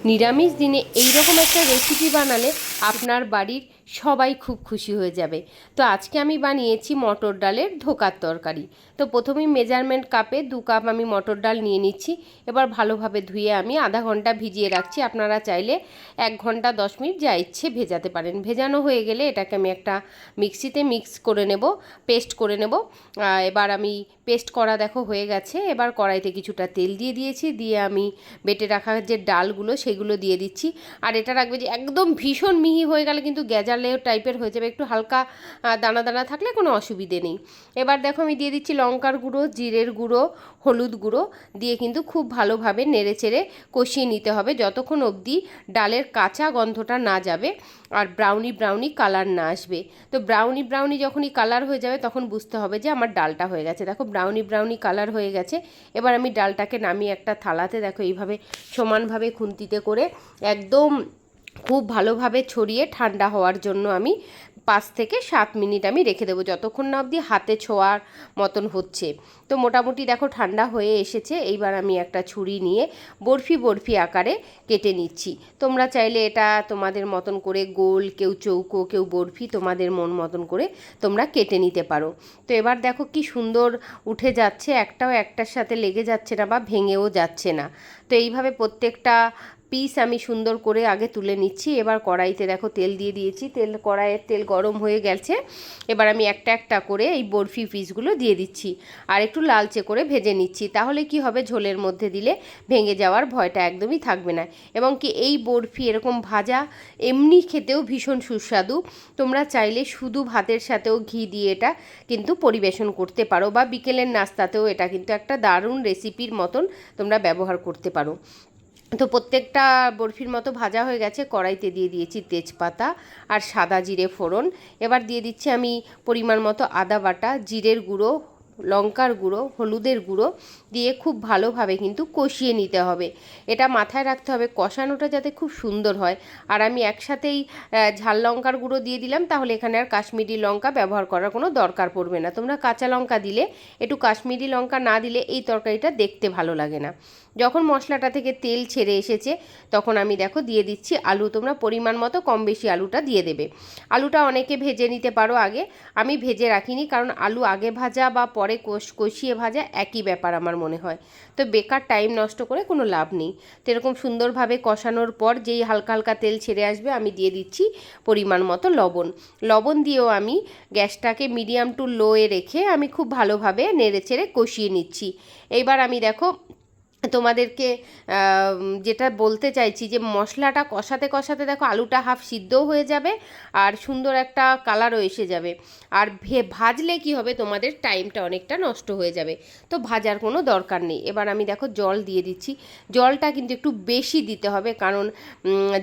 নিরামিষ দিনে এই রকম একটা রেসিপি বানালে আপনার বাড়ির সবাই খুব খুশি হয়ে যাবে। তো আজকে আমি বানিয়েছি মটর ডালের ধোকার তরকারি। তো প্রথমেই মেজারমেন্ট কাপে 2 কাপ আমি মটর ডাল নিয়ে নিচ্ছি। এবার ভালোভাবে ধুয়ে আমি আধা ঘন্টা ভিজিয়ে রাখছি। আপনারা চাইলে 1 ঘন্টা 10 মিনিট যা ইচ্ছে ভেজাতে পারেন। ভেজানো হয়ে গেলে এটাকে আমি একটা মিক্সিতে মিক্স করে নেব, পেস্ট করে নেব। এবার আমি পেস্ট করা দেখো হয়ে গেছে। এবার কড়াইতে কিছুটা তেল দিয়ে দিয়েছি, দিয়ে আমি বেটে রাখা যে ডালগুলো সেগুলো দিয়ে দিচ্ছি। আর এটা রাখবে যে একদম ভীষণ মিহি হয়ে গেলে কিন্তু গ্যাজালে টাইপের হয়ে যাবে, একটু হালকা দানা দানা থাকলে কোনো অসুবিধে নেই। এবার দেখো আমি দিয়ে দিচ্ছি লঙ্কার গুঁড়ো, জিরের গুঁড়ো, হলুদ গুঁড়ো দিয়ে কিন্তু খুব ভালোভাবে নেড়ে চেড়ে কষিয়ে নিতে হবে যতক্ষণ অবধি ডালের কাঁচা গন্ধটা না যাবে আর ব্রাউনি ব্রাউনি কালার না আসবে। তো ব্রাউনি ব্রাউনি যখনই কালার হয়ে যাবে তখন বুঝতে হবে যে আমার ডালটা হয়ে গেছে। দেখো ব্রাউনি ব্রাউনি কালার হয়ে গেছে। এবার আমি ডালটাকে নামিয়ে একটা থালাতে দেখো এইভাবে সমানভাবে খুন্তিতে করে একদম খুব ভালোভাবে ছড়িয়ে ঠান্ডা হওয়ার জন্য আমি 5 থেকে 7 মিনিট আমি রেখে দেবো, যতক্ষণ না অবধি হাতে ছোঁয়ার মতন হচ্ছে। তো মোটামুটি দেখো ঠান্ডা হয়ে এসেছে। এইবার আমি একটা ছুরি নিয়ে বরফি বরফি আকারে কেটে নিচ্ছি। তোমরা চাইলে এটা তোমাদের মতন করে গোল, কেউ চৌকো, কেউ বরফি, তোমাদের মন মতন করে তোমরা কেটে নিতে পারো। তো এবার দেখো কি সুন্দর উঠে যাচ্ছে, একটাও একটার সাথে লেগে যাচ্ছে না বা ভেঙেও যাচ্ছে না। তো এইভাবে প্রত্যেকটা পিস আমি সুন্দর করে আগে তুলে নিচ্ছি। এবার কড়াইতে দেখো তেল দিয়ে দিয়েছি, কড়াইয়ের তেল গরম হয়ে গেছে। এবার আমি একটা একটা করে এই বরফি পিসগুলো দিয়ে দিচ্ছি আর একটু লালচে করে ভেজে নিচ্ছি। তাহলে কি হবে, ঝোলের মধ্যে দিলে ভেঙে যাওয়ার ভয়টা একদমই থাকবে না। এবং কি এই বরফি এরকম ভাজা এমনি খেতেও ভীষণ সুস্বাদু। তোমরা চাইলে শুধু ভাতের সাথেও ঘি দিয়ে এটা কিন্তু পরিবেশন করতে পারো, বা বিকেলের নাস্তাতেও এটা কিন্তু একটা দারুণ রেসিপির মতন তোমরা ব্যবহার করতে পারো। তো প্রত্যেকটা বরফির মতো ভাজা হয়ে গেছে। কড়াইতে দিয়ে দিয়েছি তেজপাতা আর সাদা জিরে ফোড়ন। এবার দিয়ে দিচ্ছি আমি পরিমাণ মতো আদা বাটা, জিরের গুঁড়ো, লঙ্কার গুঁড়ো, হলুদের গুঁড়ো দিয়ে খুব ভালোভাবে কিন্তু কষিয়ে নিতে হবে। এটা মাথায় রাখতে হবে কষানোটা যাতে খুব সুন্দর হয়। আর আমি একসাথেই ঝাল লঙ্কার গুঁড়ো দিয়ে দিলাম, তাহলে এখানে আর কাশ্মীরি লঙ্কা ব্যবহার করার কোনো দরকার পড়বে না। তোমরা কাঁচা লঙ্কা দিলে, একটু কাশ্মীরি লঙ্কা না দিলে এই তরকারিটা দেখতে ভালো লাগে না। যখন মশলাটা থেকে তেল ছেড়ে এসেছে তখন আমি দেখো দিয়ে দিচ্ছি আলু। তোমরা পরিমাণ মতো কম বেশি আলুটা দিয়ে দেবে। আলুটা অনেকে ভেজে নিতে পারো আগে, আমি ভেজে রাখিনি, কারণ আলু আগে ভাজা বা পরে কষিয়ে ভাজা একই ব্যাপার আমার মনে হয়। তো বেকার টাইম নষ্ট করে কোনো লাভ নেই। তো এরকম সুন্দরভাবে কষানোর পর যেই হালকা হালকা তেল ছেড়ে আসবে আমি দিয়ে দিচ্ছি পরিমাণ মতো লবণ। লবণ দিয়েও আমি গ্যাসটাকে মিডিয়াম টু লোয়ে রেখে আমি খুব ভালোভাবে নেড়ে চেড়ে কষিয়ে নিচ্ছি। এইবার আমি দেখো তোমাদেরকে যেটা বলতে চাইছি যে মশলাটা কষাতে কষাতে দেখো আলুটা হাফ সিদ্ধও হয়ে যাবে আর সুন্দর একটা কালারও এসে যাবে। আর ভাজলে কি হবে, তোমাদের টাইমটা অনেকটা নষ্ট হয়ে যাবে। তো ভাজার কোনো দরকার নেই। এবার আমি দেখো জল দিয়ে দিচ্ছি। জলটা কিন্তু একটু বেশি দিতে হবে, কারণ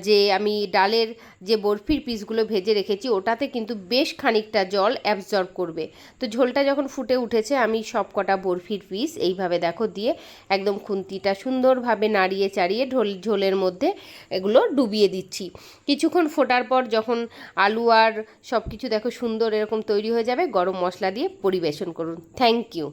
যে আমি ডালের যে বরফির পিসগুলো ভেজে রেখেছি ওটাতে কিন্তু বেশ খানিকটা জল অ্যাবজর্ব করবে। তো ঝোলটা যখন ফুটে উঠেছে আমি সব কটা বরফির পিস এইভাবে দেখো দিয়ে একদম খুন্তিটা সুন্দরভাবে নাড়িয়ে চাড়িয়ে ঝোলের মধ্যে এগুলো ডুবিয়ে দিচ্ছি। কিছুক্ষণ ফোটার পর যখন আলু আর সব কিছু দেখো সুন্দর এরকম তৈরি হয়ে যাবে, গরম মশলা দিয়ে পরিবেশন করুন। Thank you.